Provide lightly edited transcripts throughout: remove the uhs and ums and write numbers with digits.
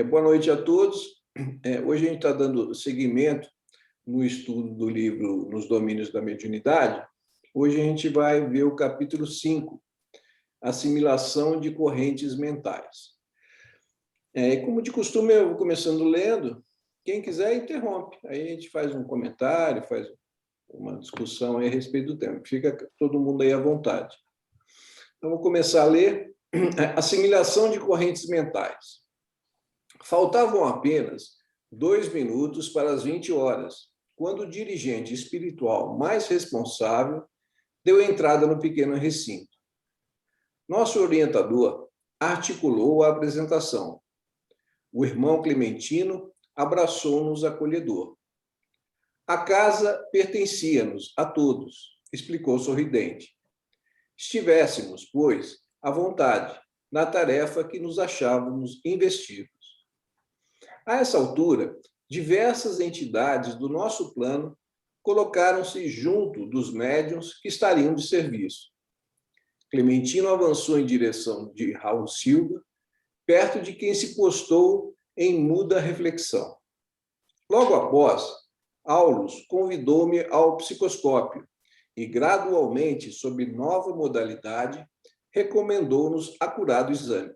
Boa noite a todos. Hoje a gente está dando seguimento no estudo do livro Nos Domínios da Mediunidade. Hoje a gente vai ver o capítulo 5, Assimilação de Correntes Mentais. Como de costume, eu vou começando lendo. Quem quiser, interrompe. Aí a gente faz um comentário, faz uma discussão aí a respeito do tema. Fica todo mundo aí à vontade. Então, vou começar a ler. Assimilação de correntes mentais. Faltavam apenas 2 minutos para as 20 horas, quando o dirigente espiritual mais responsável deu entrada no pequeno recinto. Nosso orientador articulou a apresentação. O irmão Clementino abraçou-nos acolhedor. A casa pertencia-nos a todos, explicou sorridente. Estivéssemos, pois, à vontade, na tarefa que nos achávamos investidos. A essa altura, diversas entidades do nosso plano colocaram-se junto dos médiuns que estariam de serviço. Clementino avançou em direção de Raul Silva, perto de quem se postou em muda reflexão. Logo após, Aulus convidou-me ao psicoscópio e, gradualmente, sob nova modalidade, recomendou-nos acurado exame.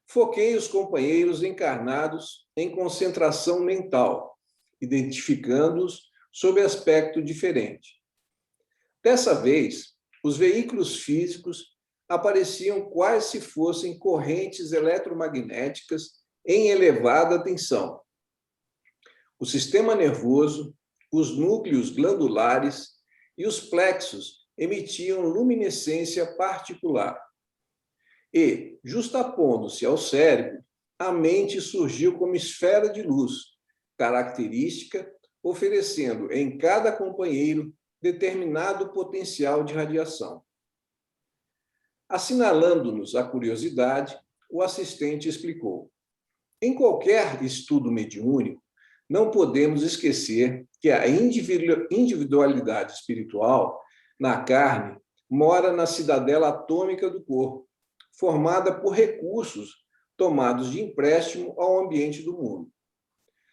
Foquei os companheiros encarnados em concentração mental, identificando-os sob aspecto diferente. Dessa vez, os veículos físicos apareciam quais se fossem correntes eletromagnéticas em elevada tensão. O sistema nervoso, os núcleos glandulares e os plexos emitiam luminescência particular. E, justapondo-se ao cérebro, a mente surgiu como esfera de luz, característica, oferecendo em cada companheiro determinado potencial de radiação. Assinalando-nos a curiosidade, o assistente explicou. Em qualquer estudo mediúnico, não podemos esquecer que a individualidade espiritual, na carne, mora na cidadela atômica do corpo, formada por recursos tomados de empréstimo ao ambiente do mundo.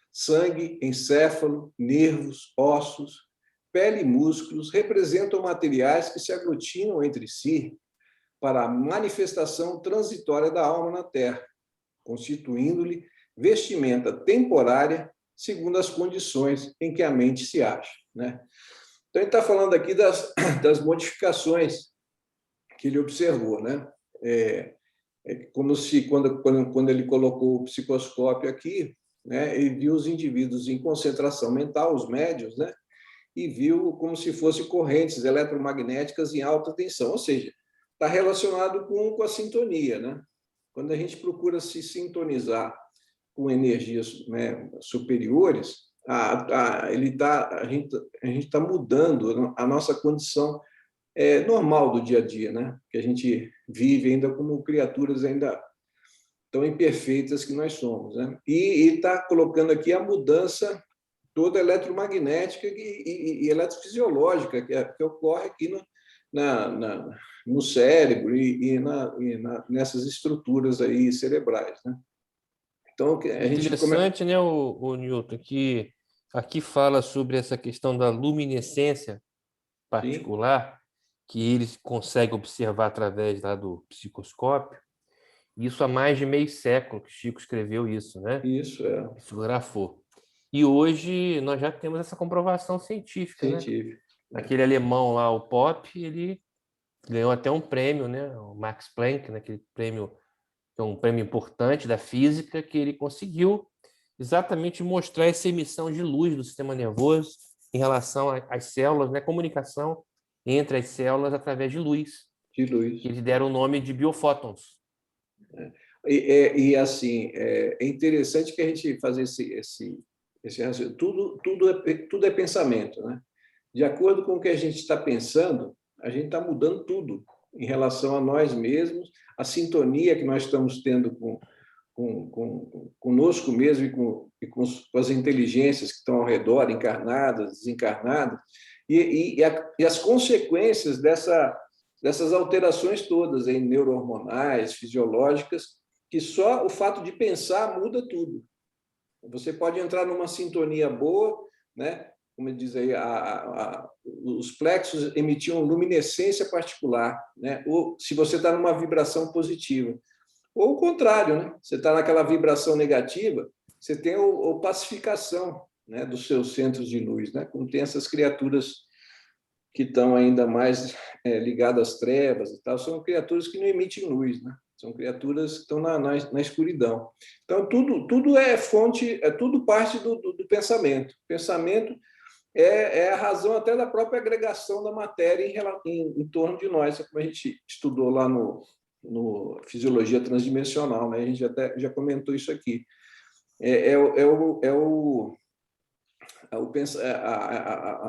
Sangue, encéfalo, nervos, ossos, pele e músculos representam materiais que se aglutinam entre si para a manifestação transitória da alma na Terra, constituindo-lhe vestimenta temporária segundo as condições em que a mente se acha. Né? Então, ele está falando aqui das modificações que ele observou, né? Como se, quando ele colocou o psicoscópio aqui, né, ele viu os indivíduos em concentração mental, os médiuns, né, e viu como se fossem correntes eletromagnéticas em alta tensão, ou seja, está relacionado com a sintonia. Né? Quando a gente procura se sintonizar com energias, né, superiores, a gente está mudando a nossa condição normal do dia a dia, né? Que a gente vive ainda como criaturas ainda tão imperfeitas que nós somos, né? E está colocando aqui a mudança toda eletromagnética e eletrofisiológica que ocorre aqui no cérebro nessas estruturas aí cerebrais, né? Então, a gente interessante, né, o Newton, que aqui fala sobre essa questão da luminescência particular, sim, que eles conseguem observar através lá do psicoscópio. Isso há mais de meio século que Chico escreveu isso, né? Isso, Fotografou. E hoje nós já temos essa comprovação científica, né? Aquele alemão lá, o Pop, ele ganhou até um prêmio, né? O Max Planck, naquele prêmio, que é um prêmio importante da física, que ele conseguiu exatamente mostrar essa emissão de luz do sistema nervoso em relação às células, né? Comunicação entre as células através de luz. De luz. Que eles deram o nome de biofótons. Assim, é interessante que a gente faça esse tudo é pensamento, né? De acordo com o que a gente está pensando, a gente está mudando tudo em relação a nós mesmos, a sintonia que nós estamos tendo conosco mesmo e com as inteligências que estão ao redor, encarnadas, desencarnadas, e as consequências dessas alterações todas neurohormonais, fisiológicas, que só o fato de pensar muda tudo. Você pode entrar numa sintonia boa, né? Como diz aí, os plexos emitiam luminescência particular, né? Ou se você está numa vibração positiva. Ou o contrário, né? Você está naquela vibração negativa, você tem a pacificação, né, dos seus centros de luz, né? Como tem essas criaturas que estão ainda mais ligadas às trevas e tal, são criaturas que não emitem luz, né? São criaturas que estão na escuridão. Então, tudo é fonte, tudo parte do pensamento. O pensamento é a razão até da própria agregação da matéria em torno de nós, como a gente estudou lá no Fisiologia Transdimensional, né? A gente já comentou isso aqui.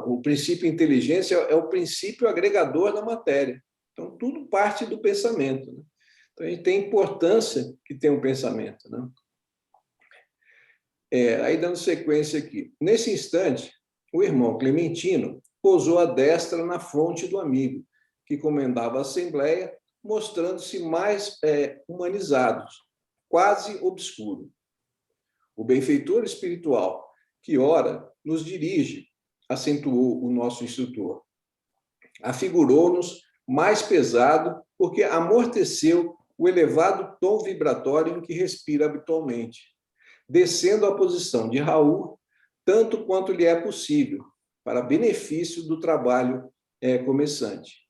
O princípio inteligência é o princípio agregador da matéria. Então, tudo parte do pensamento, né? Então, a gente tem importância que tem um pensamento, né? Aí, dando sequência aqui. Nesse instante, o irmão Clementino pousou a destra na fronte do amigo, que comandava a assembleia, mostrando-se mais humanizado, quase obscuro. O benfeitor espiritual, que ora nos dirige, acentuou o nosso instrutor. Afigurou-nos mais pesado porque amorteceu o elevado tom vibratório em que respira habitualmente, descendo à posição de Raul tanto quanto lhe é possível, para benefício do trabalho começante.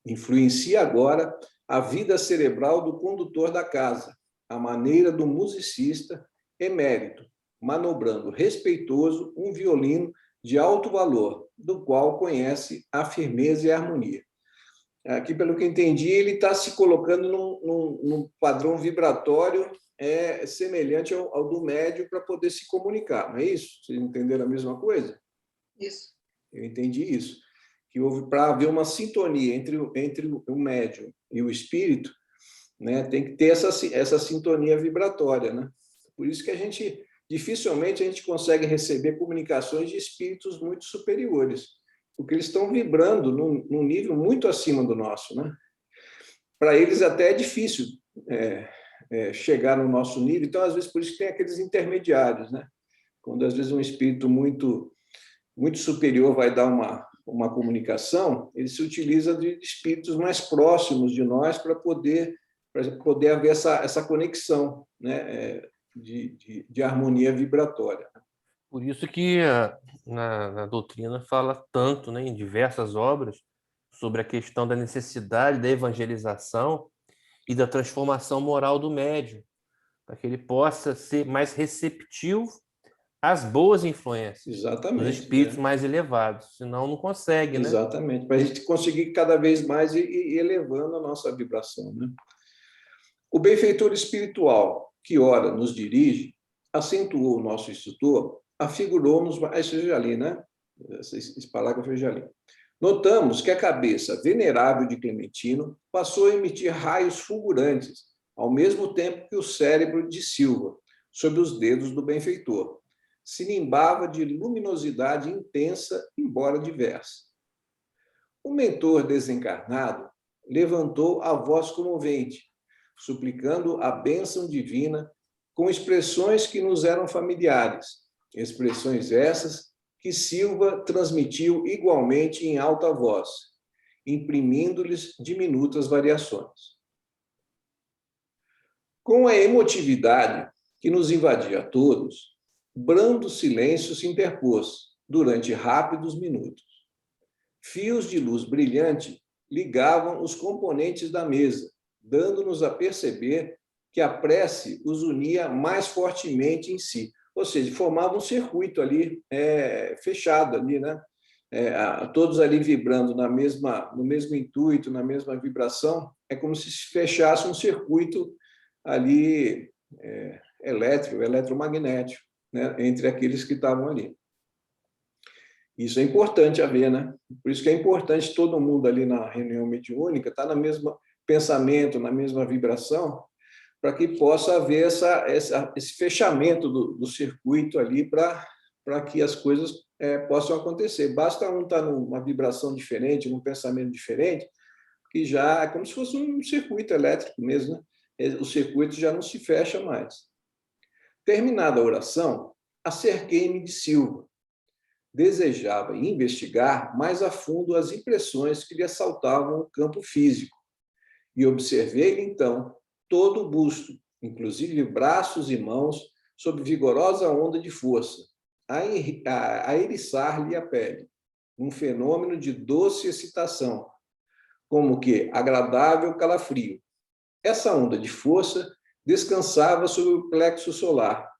Influencia agora a vida cerebral do condutor da casa, à maneira do musicista emérito, manobrando respeitoso um violino de alto valor, do qual conhece a firmeza e a harmonia. Aqui, pelo que entendi, ele está se colocando num padrão vibratório semelhante ao do médium para poder se comunicar, não é isso? Vocês entenderam a mesma coisa? Isso. Eu entendi isso. Que houve, para haver uma sintonia entre o médium e o espírito, né, tem que ter essa sintonia vibratória, né? Por isso que dificilmente a gente consegue receber comunicações de espíritos muito superiores, porque eles estão vibrando num nível muito acima do nosso, né? Para eles até é difícil chegar no nosso nível, então às vezes por isso que tem aqueles intermediários, né? Quando às vezes um espírito muito muito superior vai dar uma comunicação, ele se utiliza de espíritos mais próximos de nós para poder haver essa conexão, né, de harmonia vibratória. Por isso que na doutrina fala tanto, né, em diversas obras, sobre a questão da necessidade da evangelização e da transformação moral do médium, para que ele possa ser mais receptivo às boas influências. Exatamente, dos espíritos mais elevados, senão não consegue, né? Exatamente, para a gente conseguir cada vez mais ir elevando a nossa vibração, né? O benfeitor espiritual, que ora nos dirige, acentuou o nosso instrutor, afigurou-nos, isso eu já li, né? Esse parágrafo eu já li. Notamos que a cabeça venerável de Clementino passou a emitir raios fulgurantes, ao mesmo tempo que o cérebro de Silva, sob os dedos do benfeitor, se nimbava de luminosidade intensa, embora diversa. O mentor desencarnado levantou a voz comovente, suplicando a bênção divina com expressões que nos eram familiares, expressões essas que Silva transmitiu igualmente em alta voz, imprimindo-lhes diminutas variações. Com a emotividade que nos invadia a todos, brando silêncio se interpôs durante rápidos minutos. Fios de luz brilhante ligavam os componentes da mesa, dando-nos a perceber que a prece os unia mais fortemente em si. Ou seja, formava um circuito ali fechado ali, né? Todos ali vibrando no mesmo intuito, na mesma vibração. É como se fechasse um circuito ali eletromagnético, né, entre aqueles que estavam ali. Isso é importante haver, né? Por isso que é importante todo mundo ali na reunião mediúnica estar no mesmo pensamento, na mesma vibração, para que possa haver esse fechamento do circuito ali para que as coisas possam acontecer. Basta um estar numa vibração diferente, num pensamento diferente, que já é como se fosse um circuito elétrico mesmo, né? o circuito já não se fecha mais. Terminada a oração, acerquei-me de Silva. Desejava investigar mais a fundo as impressões que lhe assaltavam o campo físico. E observei, então, todo o busto, inclusive braços e mãos, sob vigorosa onda de força, a eriçar-lhe a pele, um fenômeno de doce excitação, como que agradável calafrio. Essa onda de força descansava sobre o plexo solar,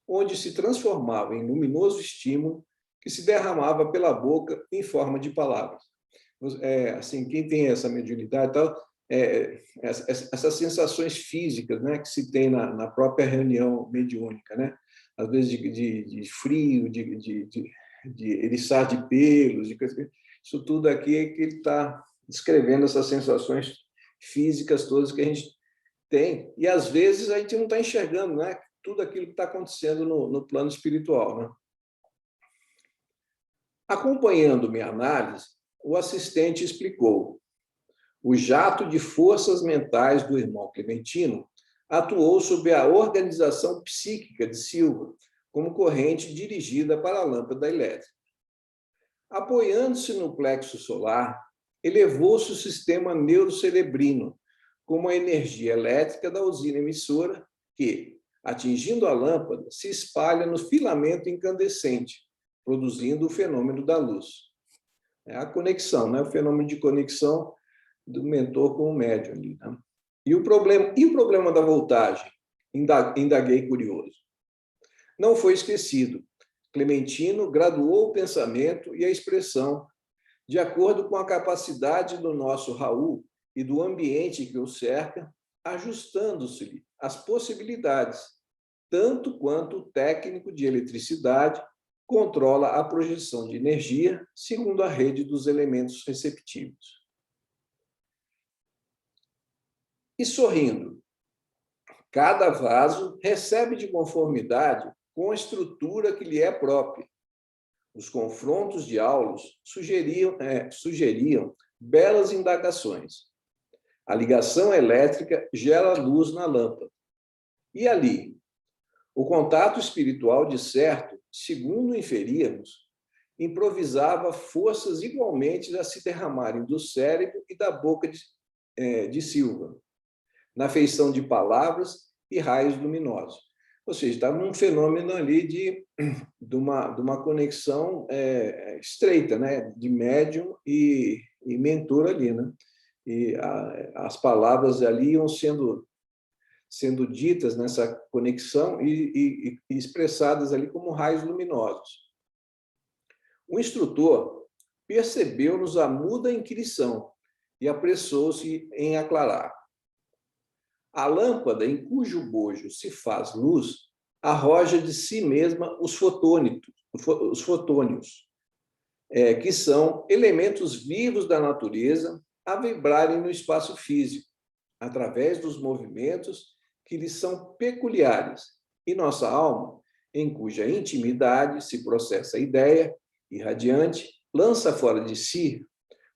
onde se transformava em luminoso estímulo que se derramava pela boca em forma de palavras. Assim, quem tem essa mediunidade, essas sensações físicas, né, que se tem na própria reunião mediúnica, né? Às vezes de frio, de eriçar de pelos, isso tudo aqui é que ele está descrevendo essas sensações físicas todas que a gente tem, e às vezes a gente não está enxergando, né, tudo aquilo que está acontecendo no plano espiritual, né? Acompanhando minha análise, o assistente explicou: o jato de forças mentais do irmão Clementino atuou sob a organização psíquica de Silva, como corrente dirigida para a lâmpada elétrica. Apoiando-se no plexo solar, elevou-se o sistema neurocerebrino, como a energia elétrica da usina emissora, que, atingindo a lâmpada, se espalha no filamento incandescente, produzindo o fenômeno da luz. É a conexão, né? O fenômeno de conexão do mentor com o médium. Né? E o problema da voltagem? Indaguei curioso. Não foi esquecido. Clementino graduou o pensamento e a expressão de acordo com a capacidade do nosso Raul e do ambiente que o cerca, ajustando-se-lhe às possibilidades, tanto quanto o técnico de eletricidade controla a projeção de energia segundo a rede dos elementos receptivos. E sorrindo, cada vaso recebe de conformidade com a estrutura que lhe é própria. Os confrontos de Aulus sugeriam belas indagações. A ligação elétrica gera luz na lâmpada. E ali, o contato espiritual, de certo, segundo inferíamos, improvisava forças igualmente a se derramarem do cérebro e da boca de Silva, na feição de palavras e raios luminosos. Ou seja, estava num fenômeno ali de uma conexão estreita, né? De médium e mentor ali, né? E as palavras ali iam sendo ditas nessa conexão e expressadas ali como raios luminosos. O instrutor percebeu-nos a muda inquirição e apressou-se em aclarar. A lâmpada em cujo bojo se faz luz arroja de si mesma os fotônios, que são elementos vivos da natureza a vibrarem no espaço físico, através dos movimentos que lhes são peculiares, e nossa alma, em cuja intimidade se processa a ideia, irradiante, lança fora de si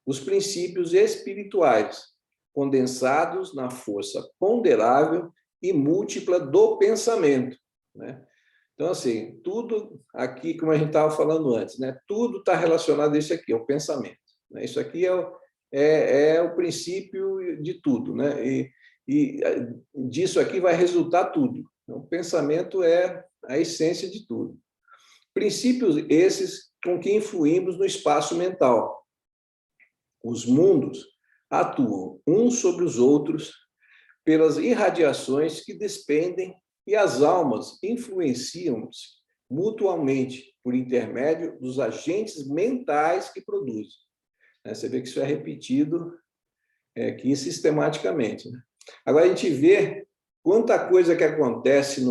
os princípios espirituais, condensados na força ponderável e múltipla do pensamento. Né? Então, assim, tudo aqui, como a gente estava falando antes, né? Tudo está relacionado a isso aqui, ao pensamento. Né? Isso aqui é o princípio de tudo, né? E disso aqui vai resultar tudo. Então, o pensamento é a essência de tudo. Princípios esses com que influímos no espaço mental. Os mundos atuam uns sobre os outros pelas irradiações que despendem e as almas influenciam-se mutuamente por intermédio dos agentes mentais que produzem. Você vê que isso é repetido aqui sistematicamente. Agora, a gente vê quanta coisa que acontece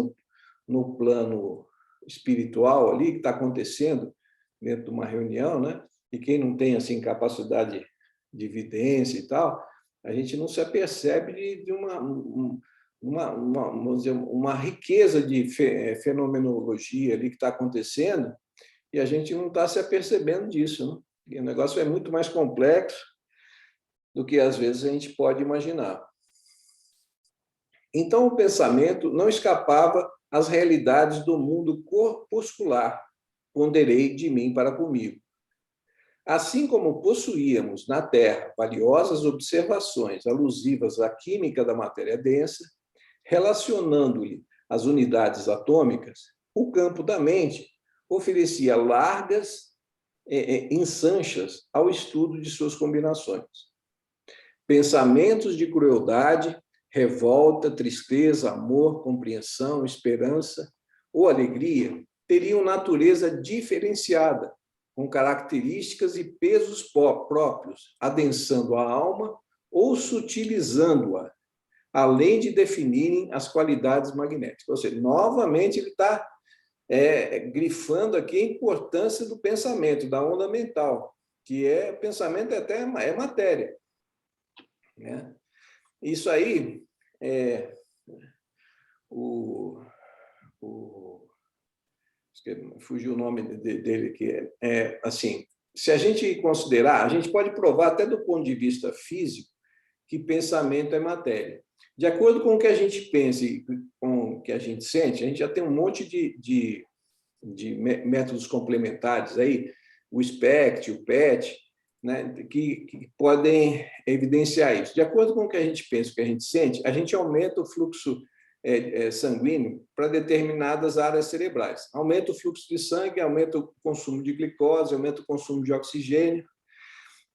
no plano espiritual ali, que está acontecendo dentro de uma reunião, né? E quem não tem assim capacidade de evidência e tal, a gente não se apercebe de vamos dizer, uma riqueza de fenomenologia ali que está acontecendo, e a gente não está se apercebendo disso. Né? E o negócio é muito mais complexo do que às vezes a gente pode imaginar. Então, o pensamento não escapava às realidades do mundo corpuscular, ponderei de mim para comigo. Assim como possuíamos na Terra valiosas observações alusivas à química da matéria densa, relacionando-lhe as unidades atômicas, o campo da mente oferecia largas ensanchas ao estudo de suas combinações. Pensamentos de crueldade, revolta, tristeza, amor, compreensão, esperança ou alegria teriam natureza diferenciada, com características e pesos próprios, adensando a alma ou sutilizando-a, além de definirem as qualidades magnéticas. Ou seja, novamente ele está grifando aqui a importância do pensamento, da onda mental, que pensamento até é matéria. Né? Isso aí, fugiu o nome dele, que assim, se a gente considerar, a gente pode provar até do ponto de vista físico que pensamento é matéria. De acordo com o que a gente pensa e com o que a gente sente, a gente já tem um monte de métodos complementares aí, o SPECT, o PET, né, que podem evidenciar isso. De acordo com o que a gente pensa, o que a gente sente, a gente aumenta o fluxo sanguíneo para determinadas áreas cerebrais. Aumenta o fluxo de sangue, aumenta o consumo de glicose, aumenta o consumo de oxigênio.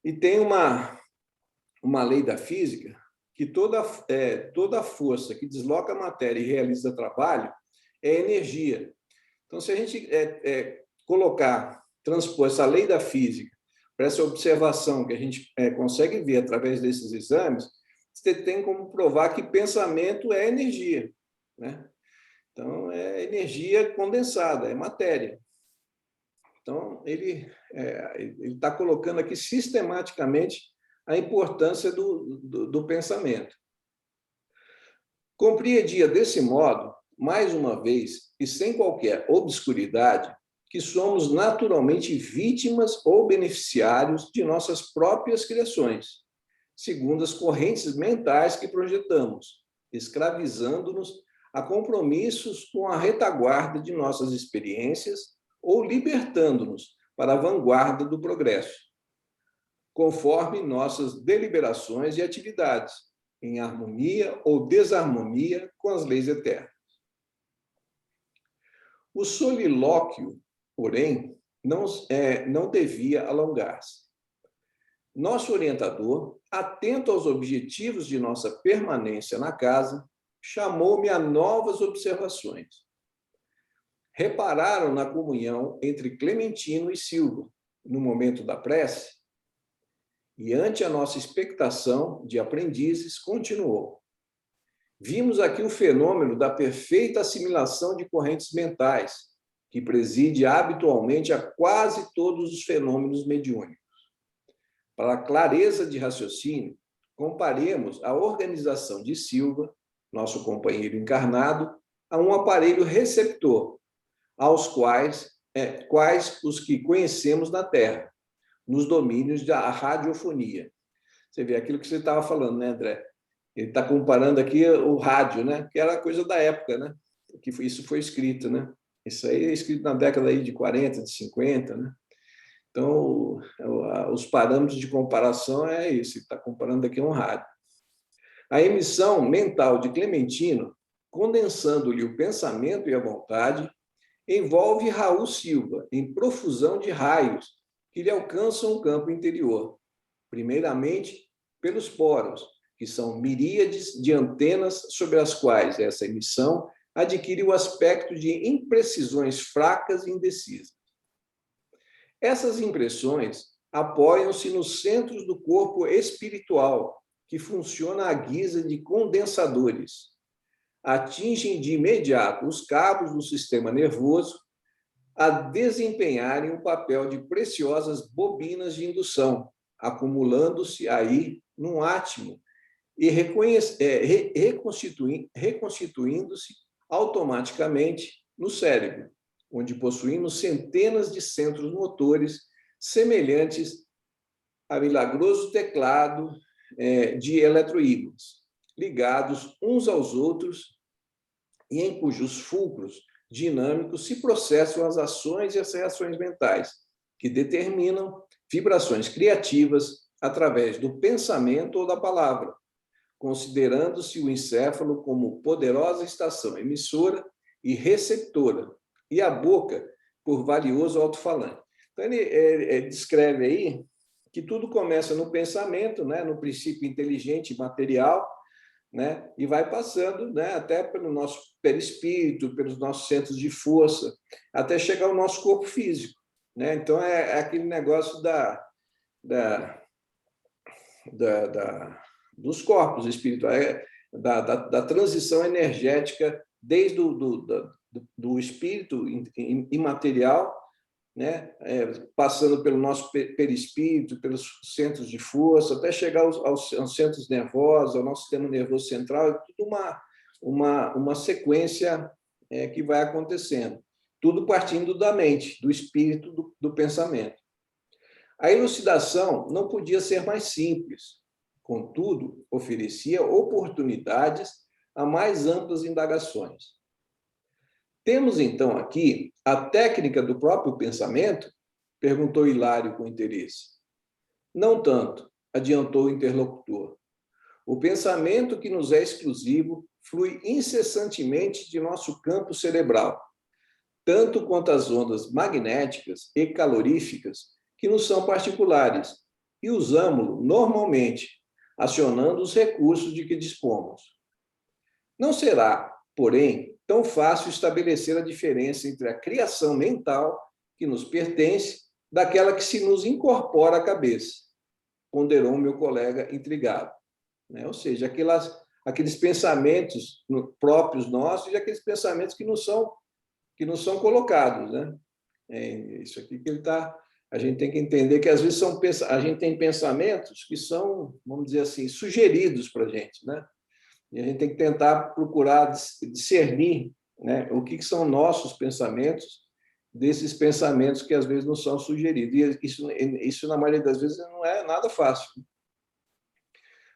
E tem uma lei da física que toda força que desloca a matéria e realiza trabalho é energia. Então, se a gente transpor essa lei da física para essa observação que a gente consegue ver através desses exames, você tem como provar que pensamento é energia, né? Então, é energia condensada, é matéria. Então, ele está colocando aqui sistematicamente a importância do pensamento. Compreendia desse modo, mais uma vez, e sem qualquer obscuridade, que somos naturalmente vítimas ou beneficiários de nossas próprias criações, segundo as correntes mentais que projetamos, escravizando-nos a compromissos com a retaguarda de nossas experiências ou libertando-nos para a vanguarda do progresso, conforme nossas deliberações e atividades, em harmonia ou desarmonia com as leis eternas. O solilóquio, porém, não devia alongar-se. Nosso orientador, atento aos objetivos de nossa permanência na casa, chamou-me a novas observações. Repararam na comunhão entre Clementino e Silva, no momento da prece? E, ante a nossa expectação de aprendizes, continuou. Vimos aqui o fenômeno da perfeita assimilação de correntes mentais, que preside habitualmente a quase todos os fenômenos mediúnicos. Para a clareza de raciocínio, comparemos a organização de Silva, nosso companheiro encarnado, a um aparelho receptor, aos quais os que conhecemos na Terra, nos domínios da radiofonia. Você vê aquilo que você estava falando, né, André? Ele está comparando aqui o rádio, né? Que era coisa da época, né? Que isso foi escrito, né? Isso aí é escrito na década aí de 40, de 50, né? Então, os parâmetros de comparação é isso, está comparando aqui um rádio. A emissão mental de Clementino, condensando-lhe o pensamento e a vontade, envolve Raul Silva em profusão de raios que lhe alcançam o campo interior, primeiramente pelos poros, que são miríades de antenas sobre as quais essa emissão adquire o aspecto de imprecisões fracas e indecisas. Essas impressões apoiam-se nos centros do corpo espiritual, que funciona à guisa de condensadores. Atingem de imediato os cabos do sistema nervoso, a desempenharem o papel de preciosas bobinas de indução, acumulando-se aí num átimo e reconstituindo-se automaticamente no cérebro, onde possuímos centenas de centros motores semelhantes a milagroso teclado de eletroímãs. ligados uns aos outros e em cujos fulcros dinâmicos se processam as ações e as reações mentais, que determinam vibrações criativas através do pensamento ou da palavra, considerando-se o encéfalo como poderosa estação emissora e receptora, e a boca por valioso alto-falante. Então, ele descreve aí que tudo começa no pensamento, né, no princípio inteligente e material, né, e vai passando, né, até pelo nosso perispírito, pelos nossos centros de força, até chegar ao nosso corpo físico. Né? Então, é aquele negócio dos corpos espirituais, da transição energética desde do espírito imaterial, né? Passando pelo nosso perispírito, pelos centros de força, até chegar aos centros nervosos, ao nosso sistema nervoso central, é tudo uma sequência que vai acontecendo. Tudo partindo da mente, do espírito, do pensamento. A elucidação não podia ser mais simples, contudo, oferecia oportunidades a mais amplas indagações. Temos, então, aqui a técnica do próprio pensamento? Perguntou Hilário com interesse. Não tanto, adiantou o interlocutor. O pensamento que nos é exclusivo flui incessantemente de nosso campo cerebral, tanto quanto as ondas magnéticas e caloríficas que nos são particulares, e usamo-lo normalmente, acionando os recursos de que dispomos. Não será, porém, tão fácil estabelecer a diferença entre a criação mental que nos pertence daquela que se nos incorpora à cabeça, ponderou meu colega intrigado. Ou seja, aqueles pensamentos próprios nossos e aqueles pensamentos que não são colocados. Né? Isso aqui que ele está... A gente tem que entender que, às vezes, a gente tem pensamentos que são, vamos dizer assim, sugeridos para a gente, né? E a gente tem que tentar procurar discernir, né, o que são nossos pensamentos desses pensamentos que, às vezes, não são sugeridos. E isso, na maioria das vezes, não é nada fácil.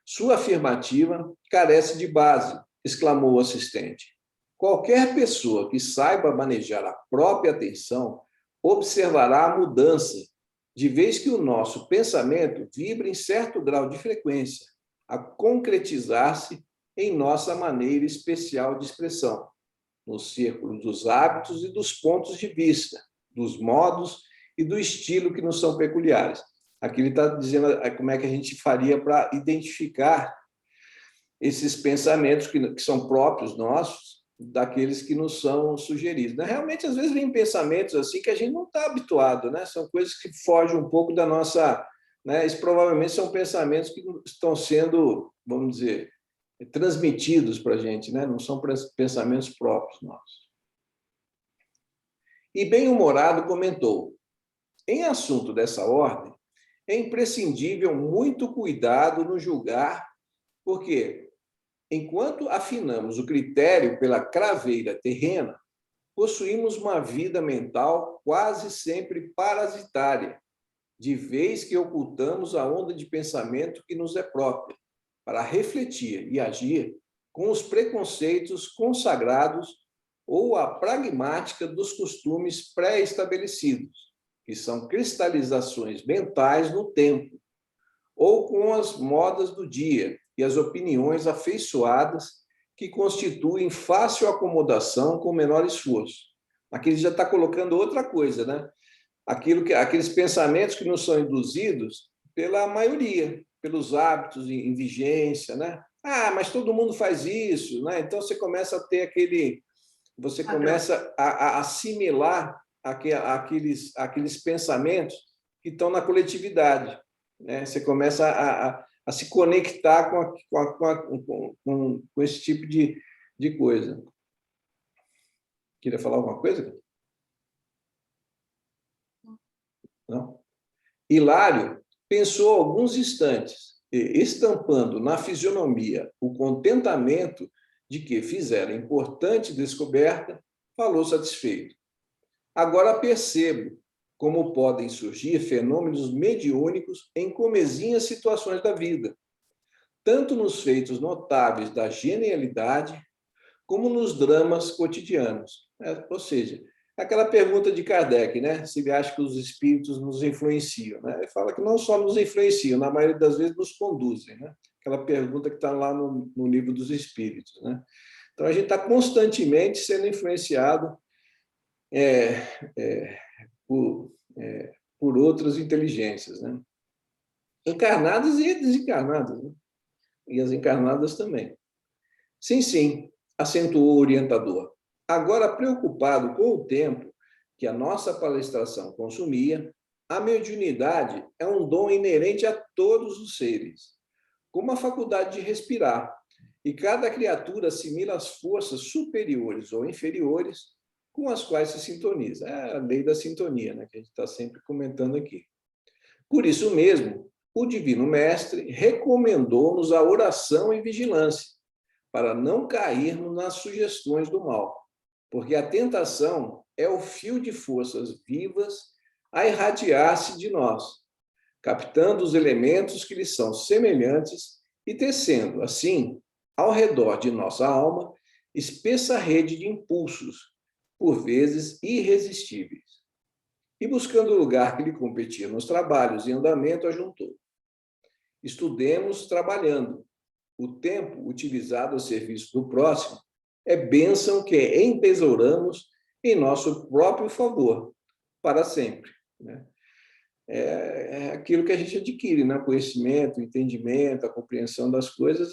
Sua afirmativa carece de base, exclamou o assistente. Qualquer pessoa que saiba manejar a própria atenção observará a mudança, de vez que o nosso pensamento vibra em certo grau de frequência, a concretizar-se em nossa maneira especial de expressão, no círculo dos hábitos e dos pontos de vista, dos modos e do estilo que nos são peculiares. Aqui ele está dizendo como é que a gente faria para identificar esses pensamentos que são próprios nossos, daqueles que nos são sugeridos. Realmente, às vezes, vem pensamentos assim que a gente não está habituado, né? São coisas que fogem um pouco da nossa... Né? Isso provavelmente são pensamentos que estão sendo, vamos dizer, transmitidos para a gente, né? Não são pensamentos próprios nossos. E bem-humorado comentou, em assunto dessa ordem, é imprescindível muito cuidado no julgar, porque enquanto afinamos o critério pela craveira terrena, possuímos uma vida mental quase sempre parasitária, de vez que ocultamos a onda de pensamento que nos é própria, para refletir e agir com os preconceitos consagrados ou a pragmática dos costumes pré-estabelecidos, que são cristalizações mentais no tempo, ou com as modas do dia e as opiniões afeiçoadas que constituem fácil acomodação com menor esforço. Aqui ele já está colocando outra coisa, né? Aqueles pensamentos que nos são induzidos pela maioria, pelos hábitos em vigência, né? Mas todo mundo faz isso, né? Então você começa a ter você começa a assimilar aqueles pensamentos que estão na coletividade, né? Você começa a se conectar com esse tipo de coisa. Queria falar alguma coisa? Não? Hilário pensou alguns instantes, e, estampando na fisionomia o contentamento de que fizera importante descoberta, falou satisfeito. Agora percebo como podem surgir fenômenos mediúnicos em comezinhas situações da vida. tanto nos feitos notáveis da genialidade, como nos dramas cotidianos. Ou seja, aquela pergunta de Kardec, né? Se ele acha que os espíritos nos influenciam, né? Ele fala que não só nos influenciam, na maioria das vezes nos conduzem, né? Aquela pergunta que está lá no livro dos Espíritos, né? Então a gente está constantemente sendo influenciado por outras inteligências, né? Encarnadas e desencarnadas, né? E as encarnadas também. Sim, sim, acentuou o orientador. Agora, preocupado com o tempo que a nossa palestração consumia, a mediunidade é um dom inerente a todos os seres, como a faculdade de respirar, e cada criatura assimila as forças superiores ou inferiores com as quais se sintoniza. É a lei da sintonia, né, que a gente está sempre comentando aqui. Por isso mesmo, o Divino Mestre recomendou-nos a oração e vigilância, para não cairmos nas sugestões do mal, porque a tentação é o fio de forças vivas a irradiar-se de nós, captando os elementos que lhes são semelhantes e tecendo, assim, ao redor de nossa alma, espessa rede de impulsos, por vezes irresistíveis. E buscando o lugar que lhe competia nos trabalhos em andamento, ajuntou: estudemos trabalhando. O tempo utilizado a serviço do próximo é bênção que entesouramos em nosso próprio favor, para sempre. Né? É aquilo que a gente adquire, né? Conhecimento, entendimento, a compreensão das coisas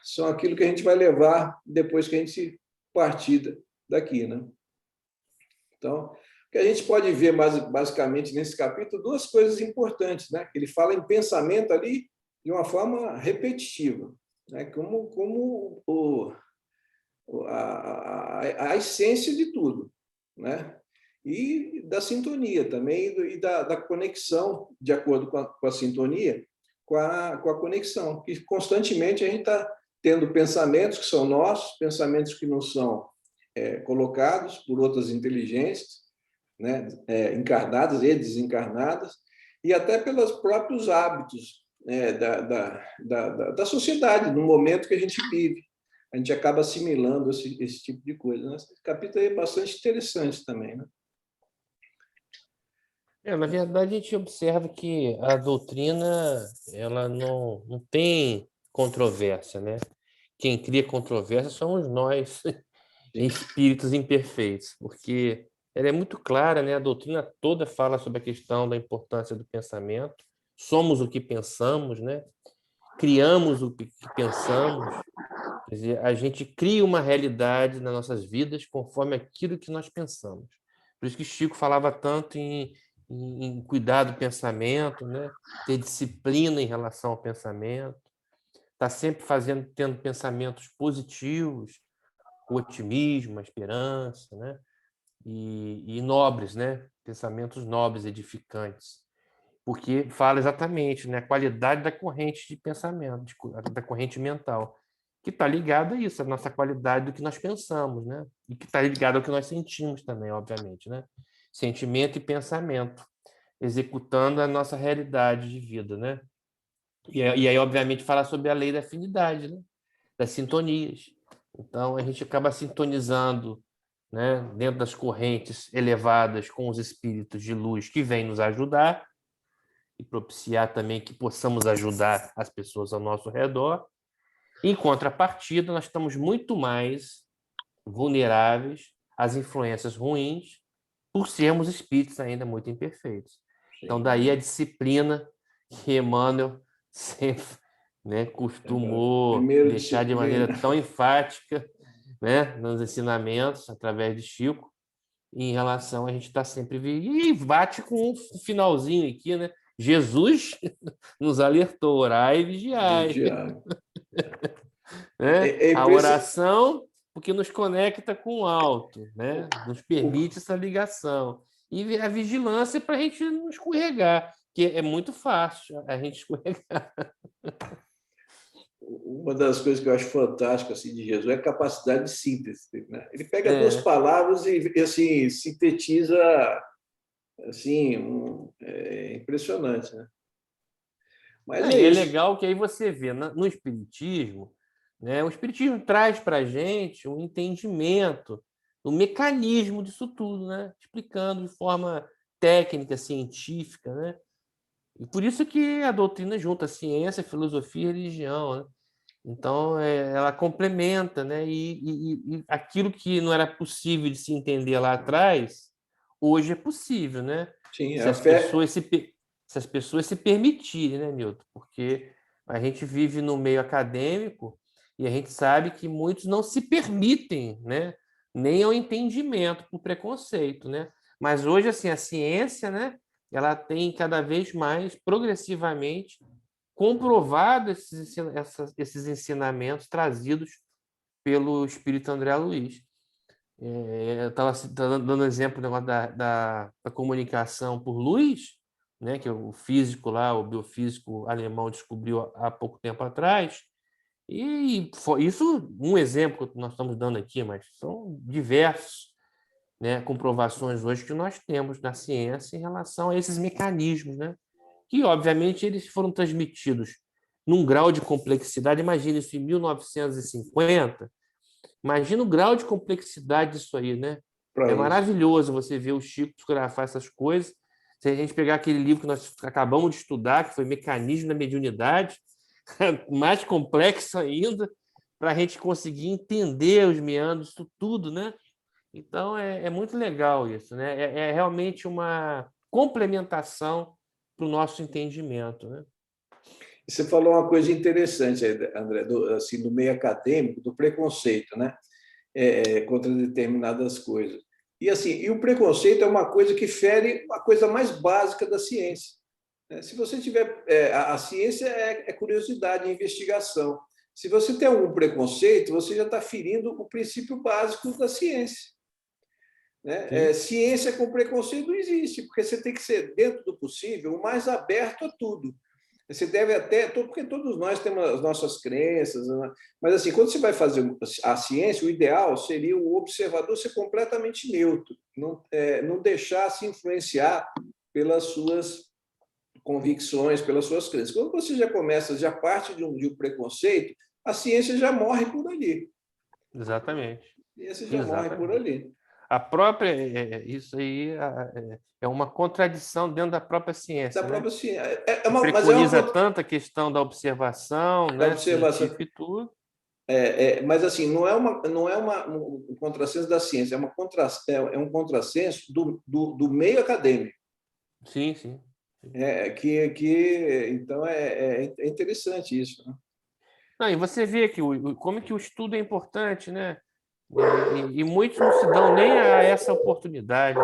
são aquilo que a gente vai levar depois que a gente partir daqui. Né? Então, o que a gente pode ver basicamente nesse capítulo, duas coisas importantes, né? Ele fala em pensamento ali de uma forma repetitiva, né? Como a essência de tudo, né? E da sintonia também, e da conexão, de acordo com a sintonia, com a conexão, que constantemente a gente está tendo pensamentos que são nossos, pensamentos que não são colocados por outras inteligências, né? Encarnadas e desencarnadas, e até pelos próprios hábitos da sociedade, no momento que a gente vive. A gente acaba assimilando esse tipo de coisa. Né? Esse capítulo é bastante interessante também. Né? Na verdade, a gente observa que a doutrina ela não tem controvérsia, né? Quem cria controvérsia somos nós, espíritos imperfeitos, porque ela é muito clara, né? A doutrina toda fala sobre a questão da importância do pensamento. Somos o que pensamos, né? Criamos o que pensamos. Quer dizer, a gente cria uma realidade nas nossas vidas conforme aquilo que nós pensamos. Por isso que Chico falava tanto em cuidar do pensamento, né? Ter disciplina em relação ao pensamento, estar sempre tendo pensamentos positivos, o otimismo, a esperança, né? E nobres, né? Pensamentos nobres, edificantes, porque fala exatamente, né, a qualidade da corrente de pensamento, da corrente mental, que está ligada a isso, a nossa qualidade do que nós pensamos, né? E que está ligado ao que nós sentimos também, obviamente, né? Sentimento e pensamento, executando a nossa realidade de vida, né? E aí, obviamente, fala sobre a lei da afinidade, né? Das sintonias. Então, a gente acaba sintonizando, né, dentro das correntes elevadas com os espíritos de luz que vêm nos ajudar e propiciar também que possamos ajudar as pessoas ao nosso redor. Em contrapartida, nós estamos muito mais vulneráveis às influências ruins por sermos espíritos ainda muito imperfeitos. Então, daí a disciplina que Emmanuel sempre, né, costumou deixar de maneira tão enfática, né, nos ensinamentos, através de Chico, em relação a gente estar sempre... E bate com um finalzinho aqui, né? Jesus nos alertou, orai e vigiai. Né? A oração, porque nos conecta com o alto, né? Nos permite essa ligação. E a vigilância para a gente não escorregar, que é muito fácil a gente escorregar. Uma das coisas que eu acho fantástica assim, de Jesus é a capacidade de síntese. Né? Ele pega duas palavras e assim, sintetiza assim, impressionante. Né? Mas é isso. legal que aí você vê no Espiritismo, né? O Espiritismo traz para a gente um entendimento do mecanismo disso tudo, né? Explicando de forma técnica, científica, né? E por isso que a doutrina junta ciência, filosofia e religião, né? Então, ela complementa, né? E aquilo que não era possível de se entender lá atrás, hoje é possível, né? Sim, Se a as fé. pessoas se as pessoas se permitirem, né, Nilton? Porque a gente vive no meio acadêmico e a gente sabe que muitos não se permitem, né? Nem ao entendimento por preconceito, né? Mas hoje, assim, a ciência, né? Ela tem cada vez mais, progressivamente, comprovado esses ensinamentos trazidos pelo Espírito André Luiz. Eu estava dando exemplo do negócio da comunicação por luz, né, que o físico lá, o biofísico alemão descobriu há pouco tempo atrás, e isso um exemplo que nós estamos dando aqui, mas são diversos, né, comprovações hoje que nós temos na ciência em relação a esses mecanismos, né? Que, obviamente, eles foram transmitidos num grau de complexidade. Imagina isso em 1950. Imagina o grau de complexidade disso aí, né? Para É isso. maravilhoso você ver o Chico fotografar essas coisas. Se a gente pegar aquele livro que nós acabamos de estudar, que foi Mecanismo da Mediunidade, mais complexo ainda, para a gente conseguir entender os meandros disso tudo, né? Então, é muito legal isso, né? É realmente uma complementação para o nosso entendimento, né? Você falou uma coisa interessante, André, assim, do meio acadêmico, do preconceito, né? Contra determinadas coisas. E assim, e o preconceito é uma coisa que fere a coisa mais básica da ciência. Né? Se você tiver a ciência é curiosidade, é investigação. Se você tem algum preconceito, você já está ferindo o princípio básico da ciência. Né? Ciência com preconceito não existe, porque você tem que ser, dentro do possível, o mais aberto a tudo. Você deve até, porque todos nós temos as nossas crenças, né? Mas assim, quando você vai fazer a ciência, o ideal seria o observador ser completamente neutro, não deixar se influenciar pelas suas convicções, pelas suas crenças. Quando você já começa, já parte de um preconceito, a ciência já morre por ali. Exatamente. A ciência já morre por Exatamente. ali. A própria, isso aí é uma contradição dentro da própria Da ciência, né? própria ciência. Mas é Preconiza uma tanto a questão da observação, da né, observação. científica e tudo. Mas assim, não é um contrassenso da ciência, é um contrassenso do meio acadêmico. Sim, sim. Então é interessante isso. Né? Não, e você vê que como que o estudo é importante, né? E muitos não se dão nem a essa oportunidade,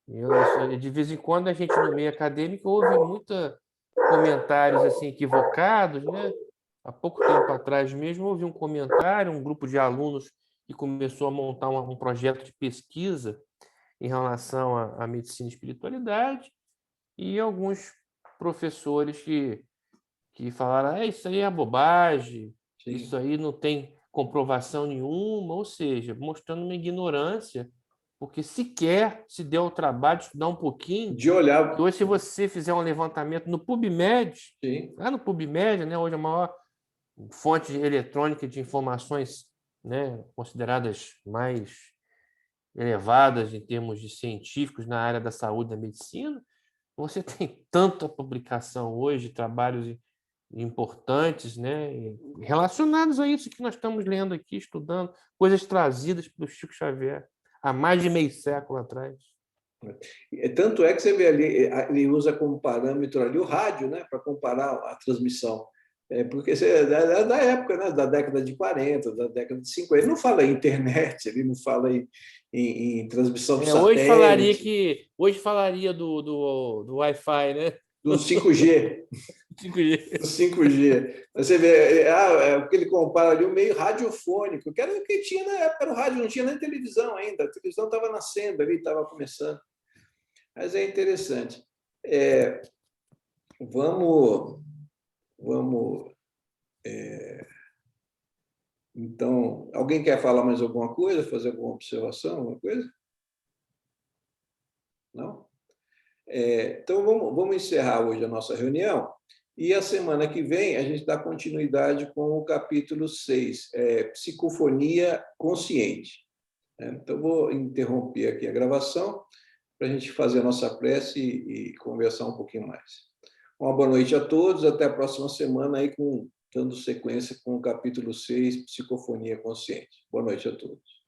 né? De vez em quando a gente no meio acadêmico ouve muitos comentários assim equivocados, né? Há pouco tempo atrás mesmo houve um comentário, um grupo de alunos que começou a montar um projeto de pesquisa em relação à medicina e espiritualidade e alguns professores que falaram, isso aí é bobagem, isso Sim. aí não tem comprovação nenhuma, ou seja, mostrando uma ignorância, porque sequer se deu o trabalho de estudar um pouquinho, De que olhar. hoje se você fizer um levantamento no PubMed, Sim. lá no PubMed, né, hoje é a maior fonte eletrônica de informações, né, consideradas mais elevadas em termos de científicos na área da saúde e da medicina, você tem tanta publicação hoje, trabalhos importantes, né, relacionados a isso que nós estamos lendo aqui, estudando, coisas trazidas pelo Chico Xavier há mais de meio século atrás. Tanto é que você vê ali, ele usa como parâmetro ali o rádio, né, para comparar a transmissão. Porque é da época, né, da década de 40, da década de 50. Ele não fala em internet, ele não fala em transmissão por satélite. Hoje falaria do Wi-Fi, né? Do 5G. 5G. Do 5G. Você vê, o que ele compara ali, o meio radiofônico, que era o que tinha na época, era o rádio, não tinha nem televisão ainda, a televisão estava nascendo ali, estava começando. Mas é interessante. Vamos. Então, alguém quer falar mais alguma coisa, fazer alguma observação, alguma coisa? Não? Então, vamos encerrar hoje a nossa reunião E a semana que vem a gente dá continuidade com o capítulo 6, Psicofonia Consciente. Então, vou interromper aqui a gravação para a gente fazer a nossa prece e conversar um pouquinho mais. Uma boa noite a todos, até a próxima semana, aí dando sequência com o capítulo 6, Psicofonia Consciente. Boa noite a todos.